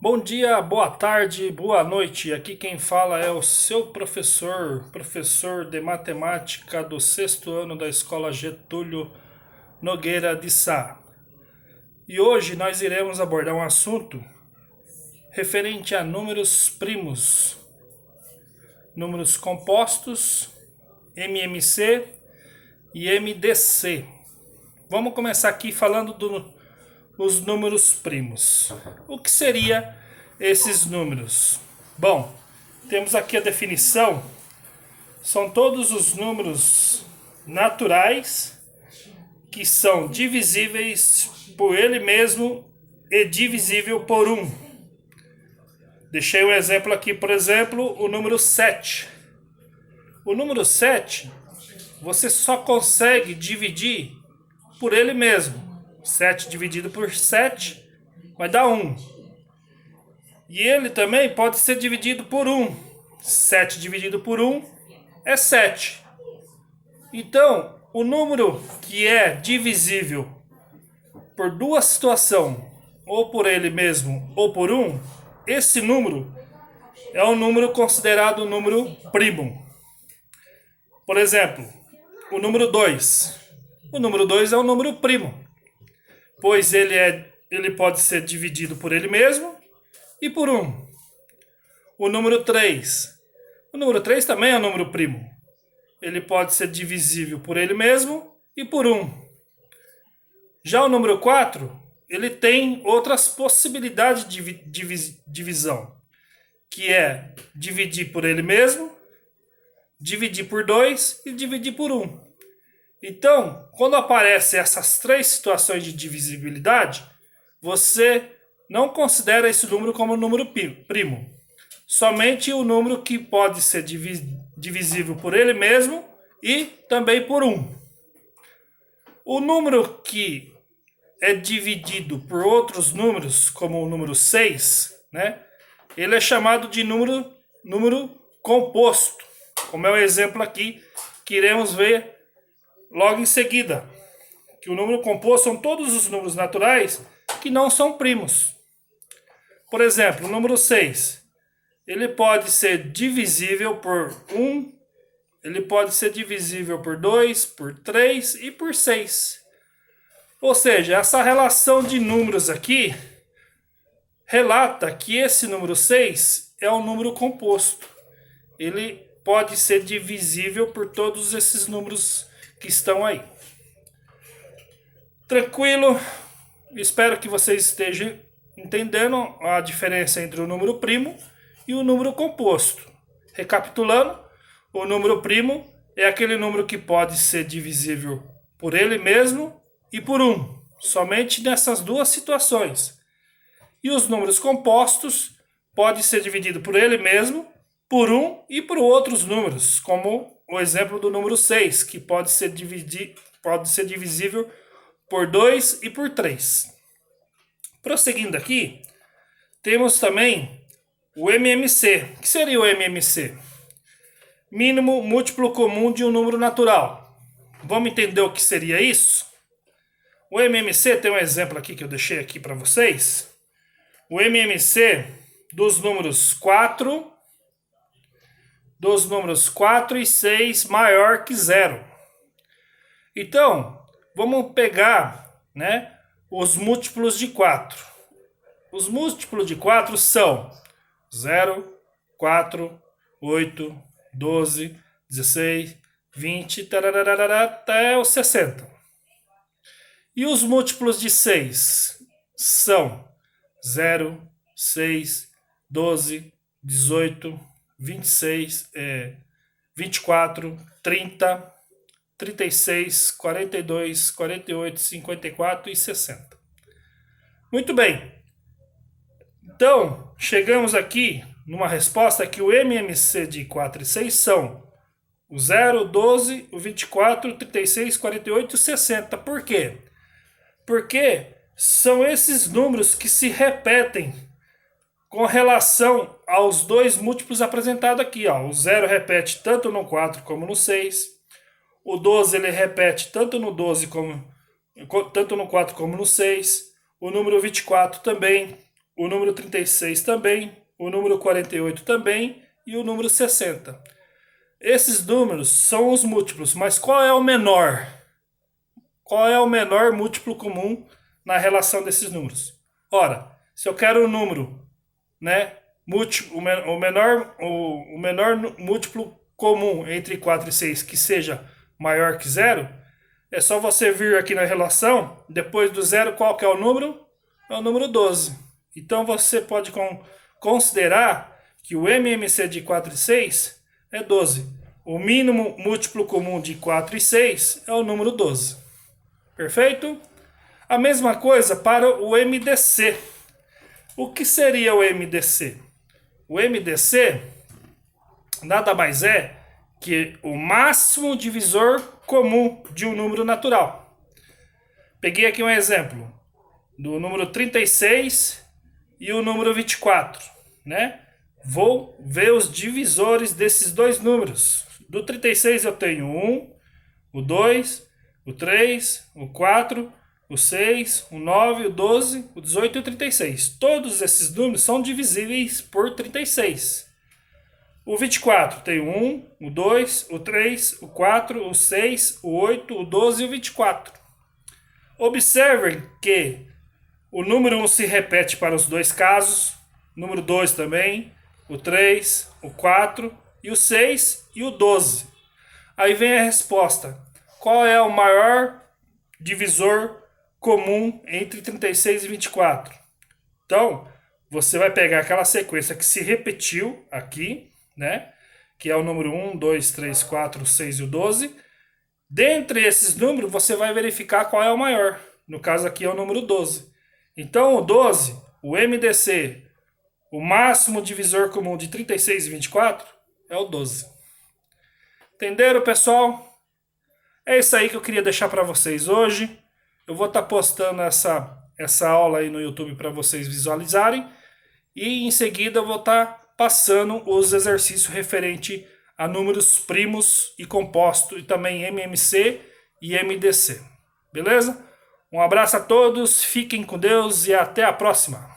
Bom dia, boa tarde, boa noite. Aqui quem fala é o seu professor de matemática do sexto ano da Escola Getúlio Nogueira de Sá. E hoje nós iremos abordar um assunto referente a números primos, números compostos, MMC e MDC. Vamos começar aqui falando dos números primos. O que seria esses números? Bom, temos aqui a definição. São todos os números naturais que são divisíveis por ele mesmo e divisível por 1. Deixei um exemplo aqui, por exemplo, o número 7. O número 7, você só consegue dividir por ele mesmo. 7 dividido por 7 vai dar 1. E ele também pode ser dividido por 1. 7 dividido por 1 é 7. Então, o número que é divisível por duas situações, ou por ele mesmo ou por 1, esse número é um número considerado um número primo. Por exemplo, o número 2. O número 2 é um número primo, pois ele pode ser dividido por ele mesmo e por 1. O número 3. O número 3 também é um número primo. Ele pode ser divisível por ele mesmo e por 1. Já o número 4, ele tem outras possibilidades de divisão, que é dividir por ele mesmo, dividir por 2 e dividir por 1. Então, quando aparecem essas três situações de divisibilidade, você não considera esse número como número primo. Somente o número que pode ser divisível por ele mesmo e também por 1. O número que é dividido por outros números, como o número 6, né? Ele é chamado de número composto, como é o exemplo aqui que iremos ver logo em seguida. Que o número composto são todos os números naturais que não são primos. Por exemplo, o número 6, ele pode ser divisível por 1, ele pode ser divisível por 2, por 3 e por 6. Ou seja, essa relação de números aqui relata que esse número 6 é um número composto. Ele pode ser divisível por todos esses números que estão aí. Tranquilo? Espero que vocês estejam entendendo a diferença entre o número primo e o número composto. Recapitulando, o número primo é aquele número que pode ser divisível por ele mesmo e por 1, somente nessas duas situações. E os números compostos podem ser divididos por ele mesmo, por 1 e por outros números, como o exemplo do número 6, que pode ser divisível por 2 e por 3. Prosseguindo aqui, temos também o MMC. O que seria o MMC? Mínimo múltiplo comum de um número natural. Vamos entender o que seria isso? O MMC tem um exemplo aqui que eu deixei aqui para vocês. O MMC dos números 4 e 6 maior que 0. Então, vamos pegar, né, os múltiplos de 4. Os múltiplos de 4 são 0, 4, 8, 12, 16, 20, até o 60. E os múltiplos de 6 são 0, 6, 12, 18, 26, 24, 30, 36, 42, 48, 54 e 60. Muito bem. Então, chegamos aqui numa resposta que o MMC de 4 e 6 são o 0, o 12, o 24, o 36, 48 e o 60. Por quê? Porque são esses números que se repetem com relação aos dois múltiplos apresentados aqui. Ó. O 0 repete tanto no 4 como no 6. O 12 ele repete tanto no 12 tanto no 4 como no 6. O número 24 também. o número 36 também, o número 48 também e o número 60. Esses números são os múltiplos, mas qual é o menor? Qual é o menor múltiplo comum na relação desses números? Ora, se eu quero um número, né, múltiplo, o menor múltiplo comum entre 4 e 6 que seja maior que zero, é só você vir aqui na relação, depois do zero, qual que é o número? É o número 12. Então você pode considerar que o MMC de 4 e 6 é 12. O mínimo múltiplo comum de 4 e 6 é o número 12. Perfeito? A mesma coisa para o MDC. O que seria o MDC? O MDC nada mais é que o máximo divisor comum de um número natural. Peguei aqui um exemplo do número 36 e o número 24, né? Vou ver os divisores desses dois números. Do 36 eu tenho 1, o 2, o 3, o 4, o 6, o 9, o 12, o 18 e o 36. Todos esses números são divisíveis por 36. O 24 tem o 1, o 2, o 3, o 4, o 6, o 8, o 12 e o 24. Observem que o número 1 se repete para os dois casos, o número 2 também, o 3, o 4 e o 6 e o 12. Aí vem a resposta. Qual é o maior divisor comum entre 36 e 24? Então, você vai pegar aquela sequência que se repetiu aqui, né? Que é o número 1, 2, 3, 4, 6 e o 12. Dentre esses números, você vai verificar qual é o maior. No caso aqui é o número 12. Então, o 12, o MDC, o máximo divisor comum de 36 e 24, é o 12. Entenderam, pessoal? É isso aí que eu queria deixar para vocês hoje. Eu vou estar postando essa aula aí no YouTube para vocês visualizarem. E em seguida eu vou estar passando os exercícios referente a números primos e compostos, e também MMC e MDC. Beleza? Um abraço a todos, fiquem com Deus e até a próxima.